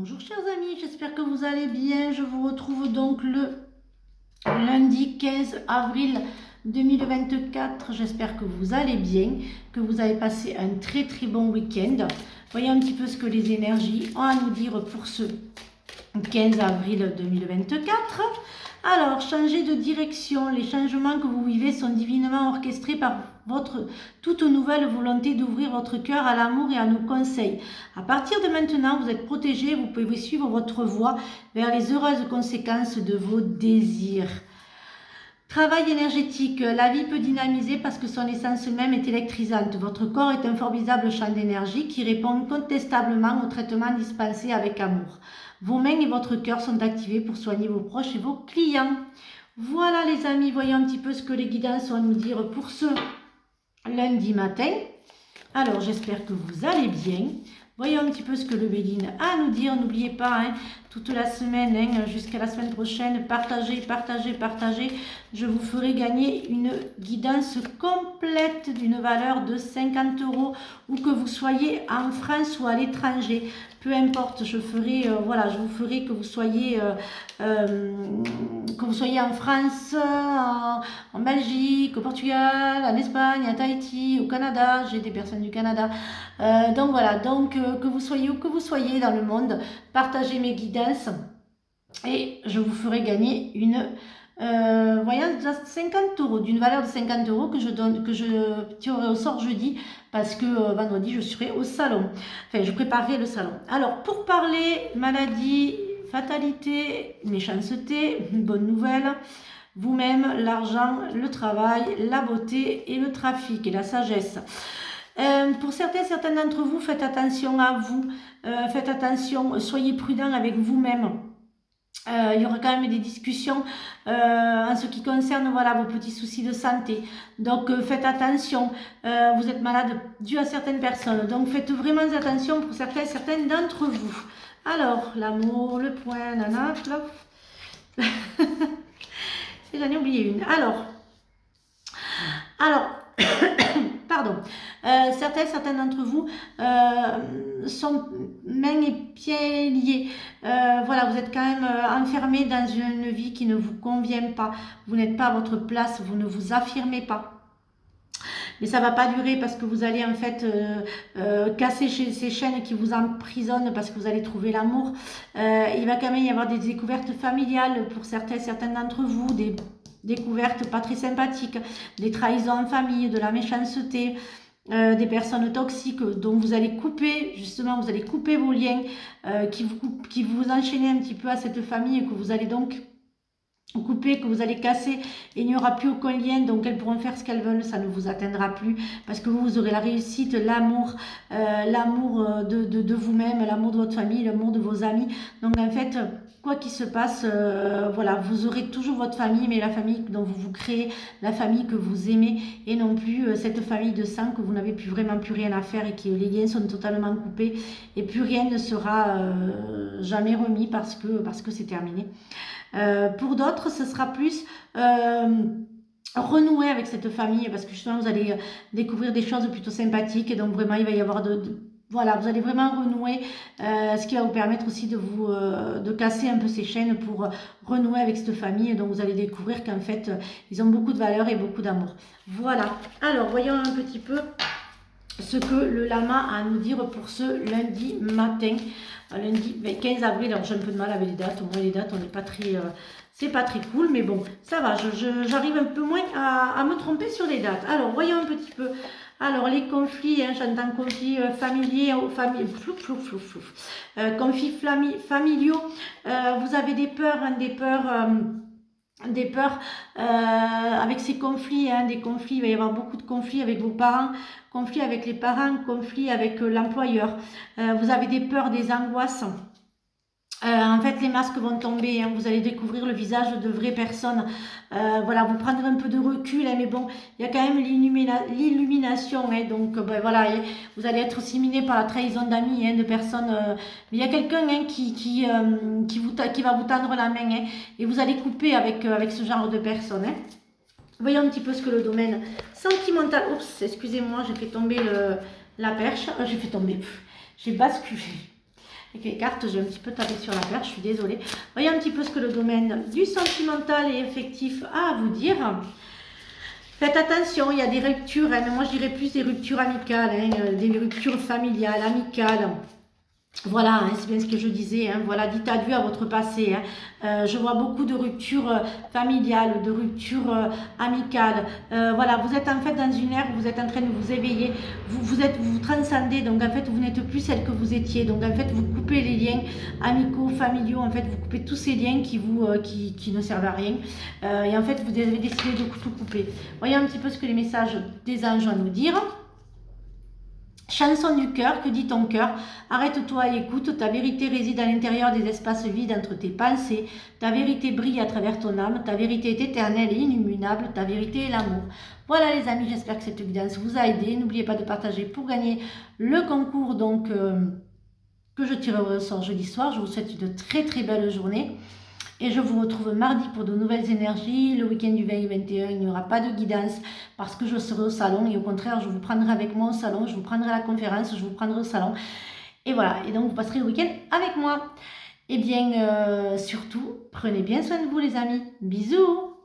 Bonjour chers amis, j'espère que vous allez bien. Je vous retrouve donc le lundi 15 avril 2024. J'espère que vous allez bien, que vous avez passé un très bon week-end. Voyons un petit peu ce que les énergies ont à nous dire pour ce 15 avril 2024. Alors, changez de direction. Les changements que vous vivez sont divinement orchestrés par votre toute nouvelle volonté d'ouvrir votre cœur à l'amour et à nos conseils. À partir de maintenant, vous êtes protégé, vous pouvez suivre votre voie vers les heureuses conséquences de vos désirs. Travail énergétique, la vie peut dynamiser parce que son essence même est électrisante. Votre corps est un formidable champ d'énergie qui répond incontestablement au traitement dispensé avec amour. Vos mains et votre cœur sont activés pour soigner vos proches et vos clients. Voilà les amis, voyons un petit peu ce que les guidances ont à nous dire pour ce lundi matin. Alors j'espère que vous allez bien. Voyons un petit peu ce que le Béline a à nous dire. N'oubliez pas, toute la semaine, jusqu'à la semaine prochaine, partagez. Je vous ferai gagner une guidance complète d'une valeur de 50 €, où que vous soyez en France ou à l'étranger. Peu importe, je ferai, je vous ferai que vous soyez en France, en Belgique, au Portugal, en Espagne, à Tahiti, au Canada. J'ai des personnes du Canada. Donc voilà, que vous soyez où que vous soyez dans le monde, partagez mes guidances et je vous ferai gagner une voyance de 50 €, d'une valeur de 50 € que je tirerai au sort jeudi, parce que vendredi je serai au salon. Enfin, je préparerai le salon. Alors, pour parler maladie, fatalité, méchanceté, bonne nouvelle, vous-même, l'argent, le travail, la beauté et le trafic et la sagesse. Pour certains d'entre vous, faites attention à vous, faites attention, soyez prudent avec vous-même. Il y aura quand même des discussions en ce qui concerne vos petits soucis de santé. Donc faites attention, vous êtes malade dû à certaines personnes. Donc faites vraiment attention pour certaines d'entre vous. Alors, l'amour, le point, nana, j'en ai oublié une. Alors, pardon, certains d'entre vous sont mains et pieds liés. Vous êtes quand même enfermés dans une vie qui ne vous convient pas. Vous n'êtes pas à votre place, vous ne vous affirmez pas. Mais ça ne va pas durer, parce que vous allez en fait casser ces chaînes qui vous emprisonnent, parce que vous allez trouver l'amour. Il va quand même y avoir des découvertes familiales pour certains d'entre vous, des découvertes pas très sympathiques, des trahisons en famille, de la méchanceté, des personnes toxiques dont vous allez couper, justement, vous allez couper vos liens, qui vous enchaînez un petit peu à cette famille, et que vous allez donc couper, que vous allez casser, et il n'y aura plus aucun lien, donc elles pourront faire ce qu'elles veulent, ça ne vous atteindra plus, parce que vous aurez la réussite, l'amour, de vous-même, l'amour de votre famille, l'amour de vos amis. Donc en fait, quoi qu'il se passe, vous aurez toujours votre famille, mais la famille dont vous vous créez, la famille que vous aimez, et non plus cette famille de sang que vous n'avez plus rien à faire, et que les liens sont totalement coupés, et plus rien ne sera jamais remis, parce que c'est terminé. Pour d'autres, ce sera plus renouer avec cette famille, parce que justement vous allez découvrir des choses plutôt sympathiques, et donc vraiment il va y avoir vous allez vraiment renouer, ce qui va vous permettre aussi de casser un peu ces chaînes pour renouer avec cette famille, donc vous allez découvrir qu'en fait ils ont beaucoup de valeur et beaucoup d'amour. Voilà, alors voyons un petit peu ce que le lama a à nous dire pour ce lundi matin, lundi 15 avril. Alors j'ai un peu de mal avec les dates, au moins les dates on n'est pas très, c'est pas très cool, mais bon ça va, j'arrive un peu moins à me tromper sur les dates. Alors voyons un petit peu. Alors les conflits, j'entends conflits familiers, conflits familiaux, vous avez des peurs, avec ces conflits, des conflits, il va y avoir beaucoup de conflits avec vos parents, conflits avec les parents, conflits avec l'employeur, vous avez des peurs, des angoisses. En fait, les masques vont tomber, vous allez découvrir le visage de vraies personnes. Vous prendrez un peu de recul, mais bon, il y a quand même l'illumination, donc vous allez être aussi miné par la trahison d'amis, de personnes. Mais il y a quelqu'un qui va vous tendre la main, et vous allez couper avec ce genre de personnes. Voyons un petit peu ce que le domaine sentimental. Oups, excusez-moi, j'ai fait tomber la perche. J'ai basculé. Avec les cartes, j'ai un petit peu tapé sur la perche, je suis désolée. Voyez un petit peu ce que le domaine du sentimental et affectif a à vous dire. Faites attention, il y a des ruptures, hein, mais moi je dirais plus des ruptures amicales, hein, des ruptures familiales, amicales. Voilà, hein, c'est bien ce que je disais, hein, voilà, dites adieu à votre passé. Hein. Je vois beaucoup de ruptures familiales, de ruptures amicales. Voilà, vous êtes en fait dans une ère où vous êtes en train de vous éveiller, vous transcendez, donc en fait vous n'êtes plus celle que vous étiez. Donc en fait vous coupez les liens amicaux, familiaux, en fait vous coupez tous ces liens qui ne servent à rien. Et en fait vous avez décidé de tout couper. Voyez un petit peu ce que les messages des anges ont à nous dire. Chanson du cœur, que dit ton cœur? Arrête-toi et écoute, ta vérité réside à l'intérieur des espaces vides entre tes pensées, ta vérité brille à travers ton âme, ta vérité est éternelle et inimmunable, ta vérité est l'amour. Voilà les amis, j'espère que cette guidance vous a aidé. N'oubliez pas de partager pour gagner le concours donc, que je tirerai au sort jeudi soir. Je vous souhaite une très très belle journée. Et je vous retrouve mardi pour de nouvelles énergies. Le week-end du 20 et 21, il n'y aura pas de guidance parce que je serai au salon. Et au contraire, je vous prendrai avec moi au salon. Je vous prendrai à la conférence, je vous prendrai au salon. Et voilà, et donc vous passerez le week-end avec moi. Et bien, surtout, prenez bien soin de vous les amis. Bisous!